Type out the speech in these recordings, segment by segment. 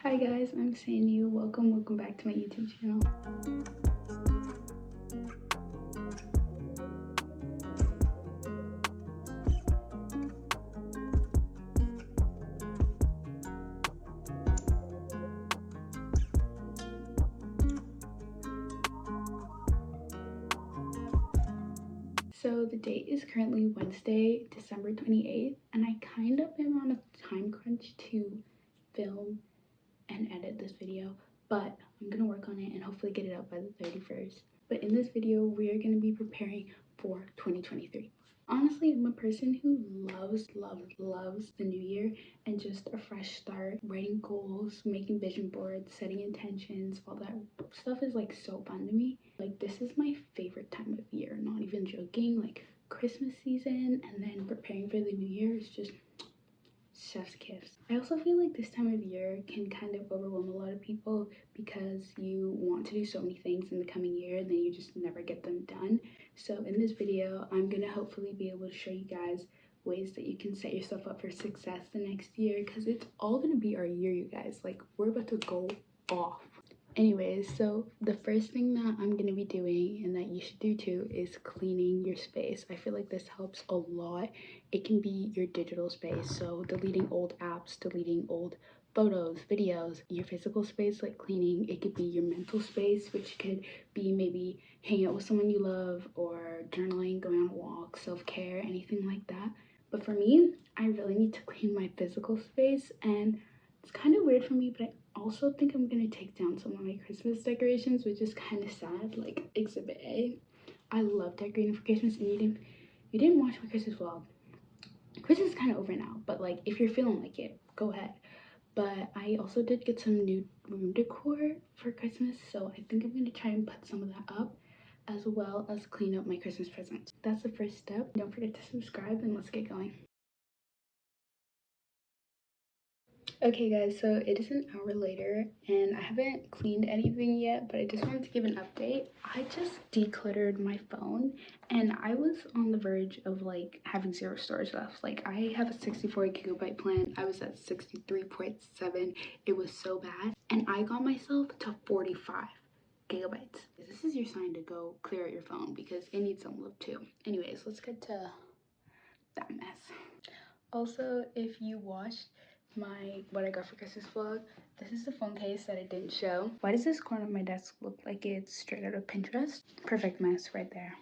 Hi guys, I'm Sandy. Welcome back to my YouTube channel. So the date is currently Wednesday, December 28th, and I kind of am on a time crunch to film and edit this video, but I'm gonna work on it and hopefully get it up by the 31st. But in this video, we are gonna be preparing for 2023. Honestly, I'm a person who loves the new year and just a fresh start. Writing goals, making vision boards, setting intentions, all that stuff is like so fun to me. Like, this is my favorite time of year, not even joking. Like, Christmas season and then preparing for the new year is just chef's kiss. I also feel like this time of year can kind of overwhelm a lot of people because you want to do so many things in the coming year and then you just never get them done. So in this video, I'm gonna hopefully be able to show you guys ways that you can set yourself up for success the next year, because it's all gonna be our year, you guys. Like, we're about to go off. Anyways, so the first thing that I'm going to be doing, and that you should do too, is cleaning your space. I feel like this helps a lot. It can be your digital space, so deleting old apps, deleting old photos, videos. Your physical space, like cleaning. It could be your mental space, which could be maybe hanging out with someone you love, or journaling, going on a walk, self-care, anything like that. But for me, I really need to clean my physical space, and it's kind of weird for me, but I also think I'm gonna take down some of my Christmas decorations, which is kind of sad. Like Exhibit A. I love decorating for Christmas, and you didn't watch my Christmas vlog. Christmas is kind of over now, but like if you're feeling like it, go ahead. But I also did get some new room decor for Christmas, so I think I'm gonna try and put some of that up, as well as clean up my Christmas presents. That's the first step. Don't forget to subscribe, and let's get going. Okay guys, so it is an hour later and I haven't cleaned anything yet, but I just wanted to give an update. I just decluttered my phone and I was on the verge of like having zero storage left. Like, I have a 64 GB plan. I was at 63.7. It was so bad, and I got myself to 45 gigabytes. This is your sign to go clear out your phone because it needs some love too. Anyways, let's get to that mess. Also, if you watched my what I got for Christmas vlog, this is the phone case that I didn't show. Why does this corner of my desk look like it's straight out of Pinterest? Perfect mess right there.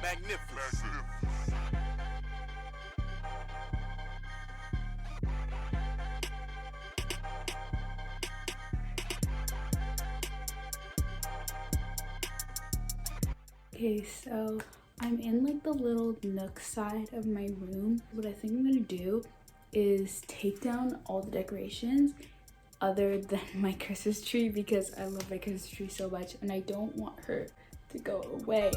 Magnificent. Okay, so I'm in like the little nook side of my room. What I think I'm gonna do is take down all the decorations other than my Christmas tree, because I love my Christmas tree so much and I don't want her to go away.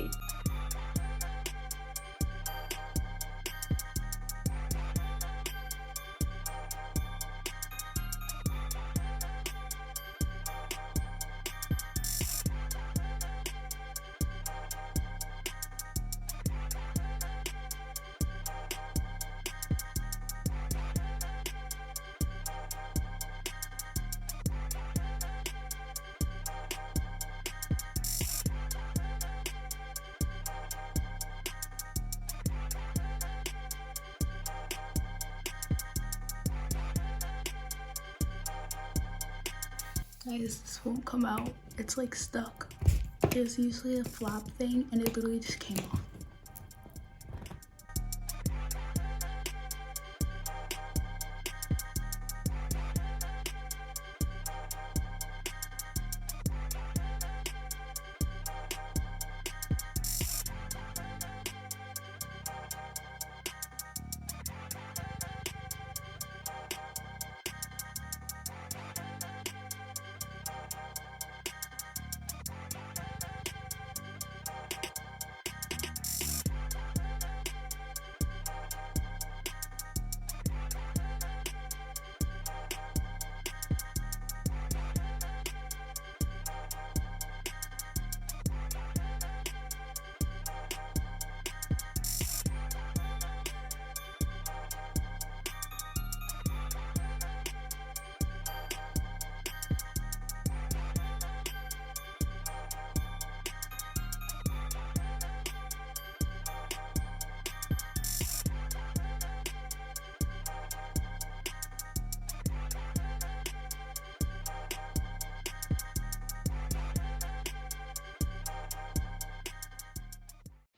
Guys, this won't come out. It's like stuck. There's usually a flap thing and it literally just came off.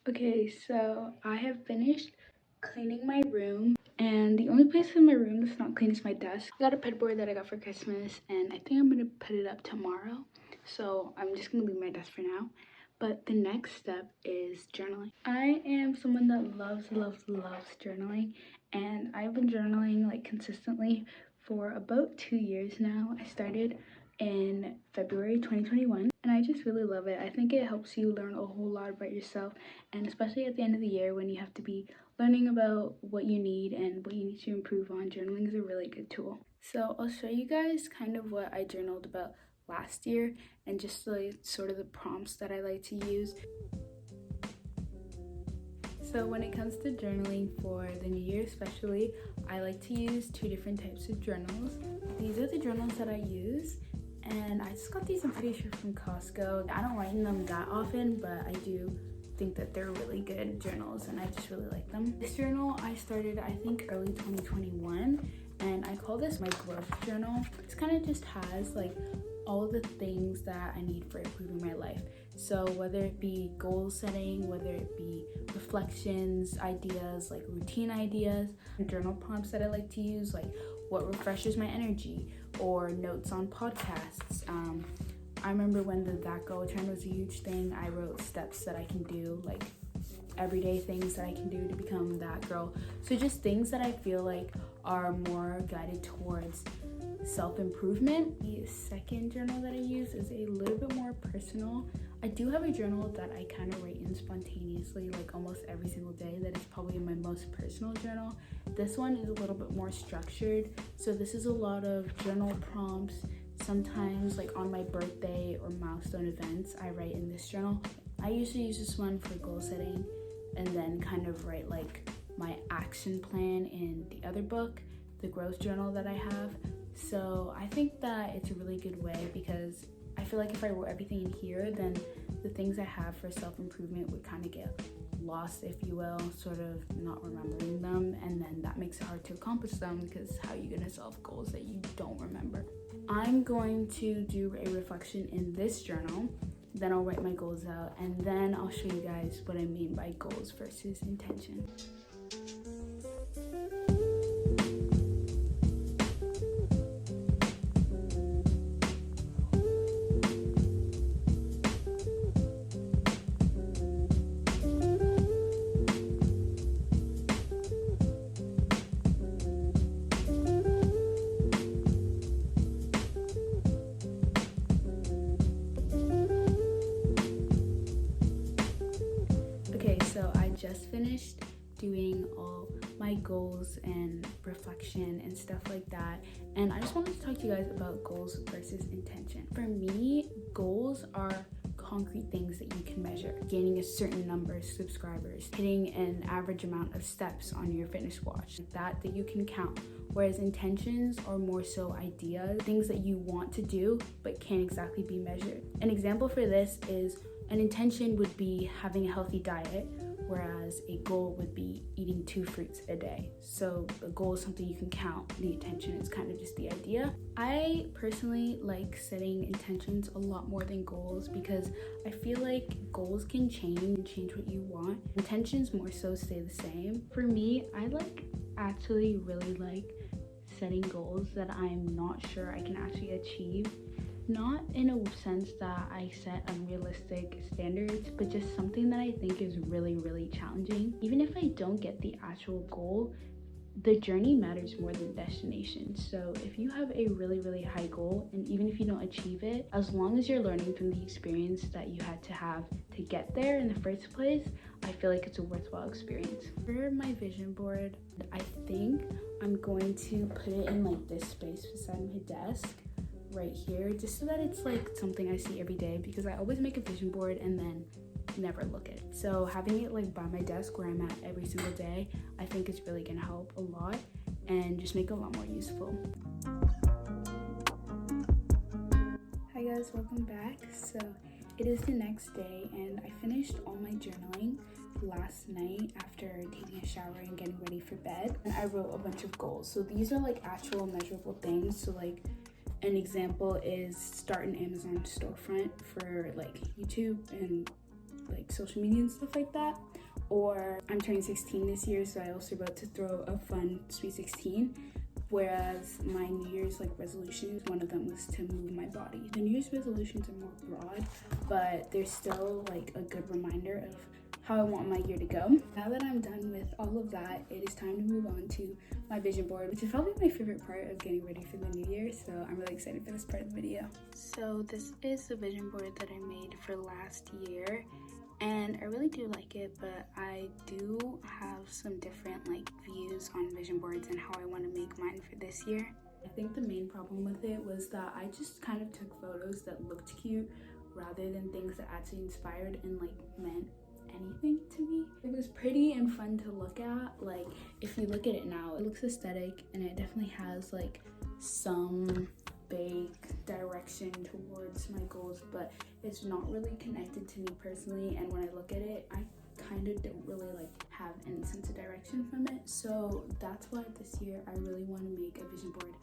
Okay, so I have finished cleaning my room, and the only place in my room that's not clean is my desk. I got a pedboard that I got for Christmas, and I think I'm gonna put it up tomorrow. So I'm just gonna leave my desk for now. But the next step is journaling. I am someone that loves journaling, and I've been journaling like consistently for about 2 years now. I started in February 2021, and I just really love it. I think it helps you learn a whole lot about yourself, and especially at the end of the year when you have to be learning about what you need and what you need to improve on, journaling is a really good tool. So I'll show you guys kind of what I journaled about last year and just like sort of the prompts that I like to use. So when it comes to journaling for the new year especially, I like to use two different types of journals. These are the journals that I use, and I just got these, I'm pretty sure, from Costco. I don't write in them that often, but I do think that they're really good journals and I just really like them. This journal I started, I think, early 2021, and I call this my growth journal. This kind of just has like all the things that I need for improving my life. So whether it be goal setting, whether it be reflections, ideas, like routine ideas, journal prompts that I like to use, like what refreshes my energy, or notes on podcasts. I remember when the That Girl trend was a huge thing, I wrote steps that I can do, like everyday things that I can do to become that girl. So just things that I feel like are more guided towards self-improvement. The second journal that I use is a little bit more personal. I do have a journal that I kind of write in spontaneously, like almost every single day. That is probably my most personal journal. This one is a little bit more structured. So this is a lot of journal prompts. Sometimes like on my birthday or milestone events, I write in this journal. I usually use this one for goal setting and then kind of write like my action plan in the other book, the growth journal that I have. So I think that it's a really good way because I feel like if I wrote everything in here, then the things I have for self-improvement would kind of get lost, if you will, sort of not remembering them, and then that makes it hard to accomplish them because how are you going to solve goals that you don't remember? I'm going to do a reflection in this journal, then I'll write my goals out, and then I'll show you guys what I mean by goals versus intention. Okay, so I just finished doing all my goals and reflection and stuff like that, and I just wanted to talk to you guys about goals versus intention. For me, goals are concrete things that you can measure. Gaining a certain number of subscribers, hitting an average amount of steps on your fitness watch, that you can count. Whereas intentions are more so ideas, things that you want to do but can't exactly be measured. An example for this is an intention would be having a healthy diet, whereas a goal would be eating 2 fruits a day. So the goal is something you can count. The intention is kind of just the idea. I personally like setting intentions a lot more than goals because I feel like goals can change what you want. Intentions more so stay the same. For me, I actually really like setting goals that I'm not sure I can actually achieve. Not in a sense that I set unrealistic standards, but just something that I think is really, really challenging. Even if I don't get the actual goal, the journey matters more than the destination. So if you have a really, really high goal, and even if you don't achieve it, as long as you're learning from the experience that you had to have to get there in the first place, I feel like it's a worthwhile experience. For my vision board, I think I'm going to put it in like this space beside my desk right here, just so that it's like something I see every day, because I always make a vision board and then never look at it. So having it like by my desk where I'm at every single day, I think is really gonna help a lot and just make it a lot more useful. Hi guys, welcome back. So it is the next day and I finished all my journaling last night after taking a shower and getting ready for bed, and I wrote a bunch of goals. So these are like actual measurable things. So like an example is start an Amazon storefront for like YouTube and like social media and stuff like that. Or I'm turning 16 this year, so I also about to throw a fun Sweet 16. Whereas my New Year's like resolutions, one of them was to move my body. The New Year's resolutions are more broad, but they're still like a good reminder of how I want my year to go. Now that I'm done with all of that, it is time to move on to my vision board, which is probably my favorite part of getting ready for the new year. So I'm really excited for this part of the video. So this is the vision board that I made for last year. And I really do like it, but I do have some different like views on vision boards and how I want to make mine for this year. I think the main problem with it was that I just kind of took photos that looked cute rather than things that actually inspired and like meant anything to me. It was pretty and fun to look at. Like if you look at it now, it looks aesthetic and it definitely has like some big direction towards my goals, but it's not really connected to me personally. And when I look at it, I kind of don't really like have any sense of direction from it. So that's why this year I really want to make a vision board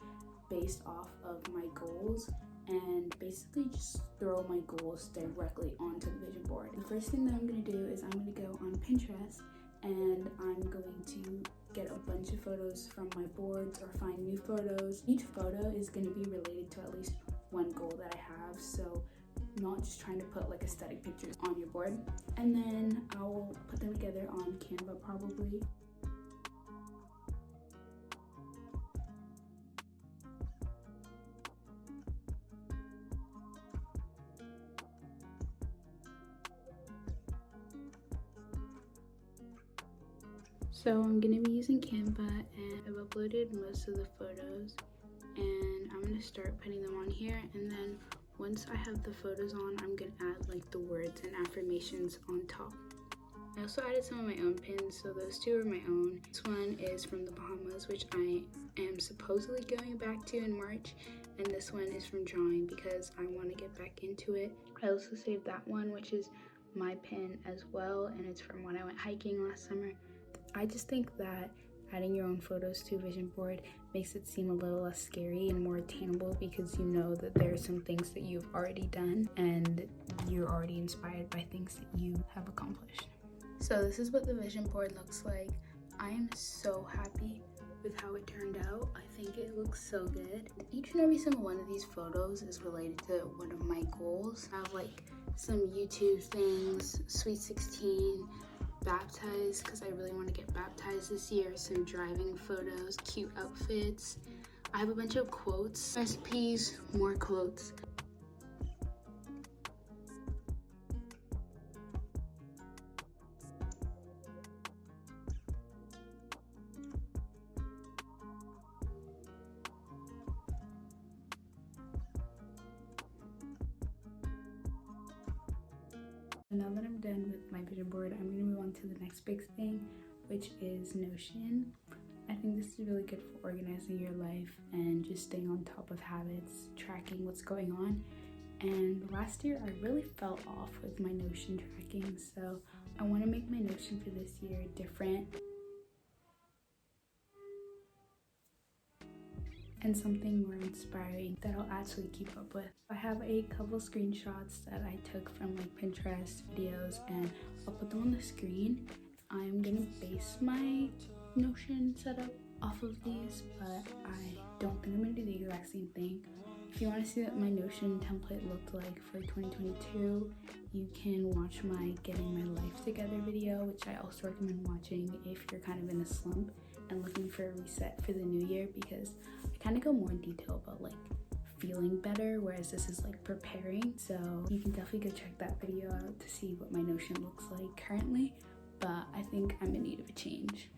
based off of my goals and basically just throw my goals directly onto the vision board. The first thing that I'm going to do is I'm going to go on Pinterest and I'm going to get a bunch of photos from my boards or find new photos. Each photo is going to be related to at least one goal that I have, so not just trying to put like aesthetic pictures on your board. And then I'll put them together on Canva probably. So I'm going to be using Canva and I've uploaded most of the photos and I'm going to start putting them on here, and then once I have the photos on, I'm going to add like the words and affirmations on top. I also added some of my own pins, so those two are my own. This one is from the Bahamas, which I am supposedly going back to in March, and this one is from drawing because I want to get back into it. I also saved that one, which is my pin as well, and it's from when I went hiking last summer. I just think that adding your own photos to a vision board makes it seem a little less scary and more attainable because you know that there are some things that you've already done and you're already inspired by things that you have accomplished. So this is what the vision board looks like. I am so happy with how it turned out. I think it looks so good. Each and every single one of these photos is related to one of my goals. I have like some YouTube things, Sweet 16, baptized because I really want to get baptized this year, some driving photos, cute outfits. I have a bunch of quotes, recipes, more quotes. Now that I'm done with my vision board, I'm going to move on to the next big thing, which is Notion. I think this is really good for organizing your life and just staying on top of habits, tracking what's going on. And last year, I really fell off with my Notion tracking, so I want to make my Notion for this year different and something more inspiring that I'll actually keep up with. I have a couple screenshots that I took from like Pinterest videos and I'll put them on the screen. I'm gonna base my Notion setup off of these, but I don't think I'm gonna do the exact same thing. If you want to see what my Notion template looked like for 2022, you can watch my Getting My Life Together video, which I also recommend watching if you're kind of in a slump and looking for a reset for the new year, because I kind of go more in detail about like feeling better, whereas this is like preparing. So you can definitely go check that video out to see what my Notion looks like currently, but I think I'm in need of a change.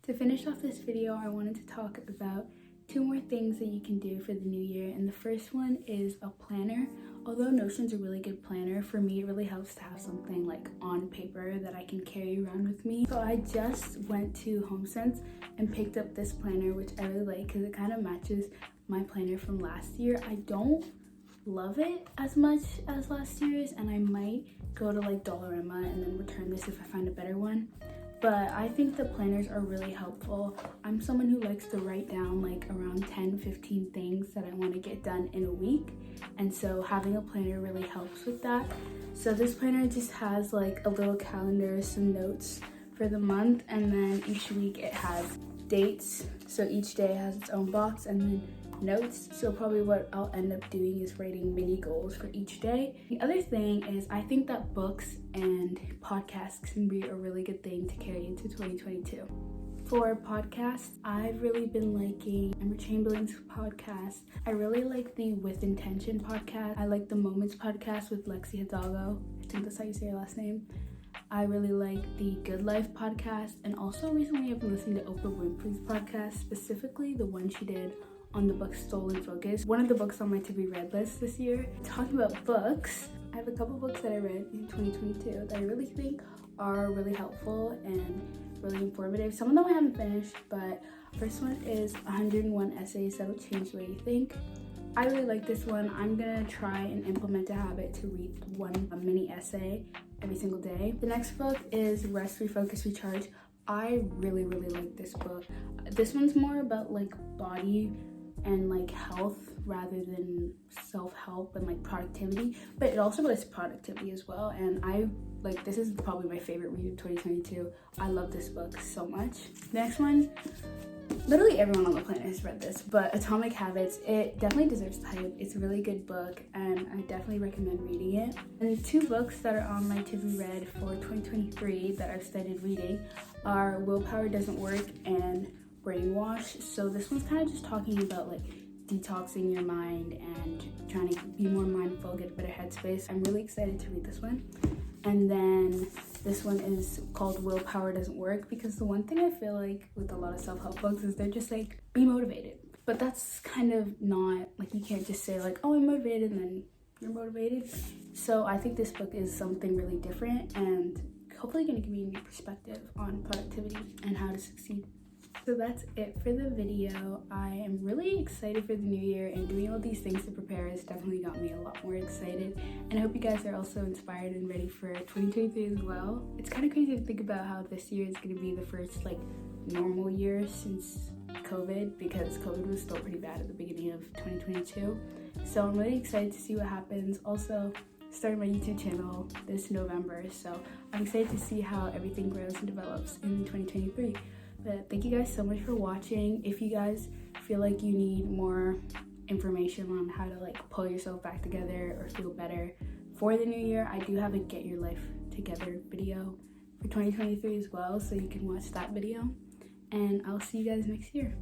To finish off this video, I wanted to talk about 2 more things that you can do for the new year, and the first one is a planner. Although Notion's a really good planner, for me it really helps to have something like on paper that I can carry around with me. So I just went to HomeSense and picked up this planner, which I really like because it kind of matches my planner from last year. I don't love it as much as last year's, and I might go to like Dollarama and then return this if I find a better one. But I think the planners are really helpful. I'm someone who likes to write down like around 10-15 things that I want to get done in a week, and so having a planner really helps with that. So this planner just has like a little calendar, some notes for the month, and then each week it has dates. So each day has its own box and then notes. So probably what I'll end up doing is writing mini goals for each day. The other thing is I think that books and podcasts can be a really good thing to carry into 2022. For podcasts, I've really been liking Emma Chamberlain's podcast. I really like the With Intention podcast. I like the Moments podcast with Lexi Hidalgo. I think that's how you say her last name. I really like the Good Life podcast, and also recently I've been listening to Oprah Winfrey's podcast, specifically the one she did on the book Stolen Focus, one of the books on my to be read list this year. Talking about books, I have a couple books that I read in 2022 that I really think are really helpful and really informative. Some of them I haven't finished, but first one is 101 Essays That'll Change the Way You Think. I really like this one. I'm gonna try and implement a habit to read one mini essay every single day. The next book is Rest, Refocus, Recharge. I really like this book. This one's more about like body and like health rather than self-help and like productivity, but it also goes to productivity as well, and I like, this is probably my favorite read of 2022. I love this book so much. Next one, literally everyone on the planet has read this, but Atomic Habits, it definitely deserves the hype. It's a really good book and I definitely recommend reading it. And two books that are on my to be read for 2023 that I've started reading are Willpower Doesn't Work and Brainwash. So this one's kind of just talking about like detoxing your mind and trying to be more mindful, get a better headspace. I'm really excited to read this one. And then this one is called Willpower Doesn't Work, because the one thing I feel like with a lot of self-help books is they're just like, be motivated. But that's kind of not, like, you can't just say like, oh, I'm motivated, and then you're motivated. So I think this book is something really different and hopefully gonna give me a new perspective on productivity and how to succeed. So that's it for the video. I am really excited for the new year, and doing all these things to prepare has definitely got me a lot more excited. And I hope you guys are also inspired and ready for 2023 as well. It's kind of crazy to think about how this year is going to be the first like normal year since COVID, because COVID was still pretty bad at the beginning of 2022. So I'm really excited to see what happens. Also, starting my YouTube channel this November, so I'm excited to see how everything grows and develops in 2023. But thank you guys so much for watching. If you guys feel like you need more information on how to like pull yourself back together or feel better for the new year, I do have a Get Your Life Together video for 2023 as well, so you can watch that video. And I'll see you guys next year.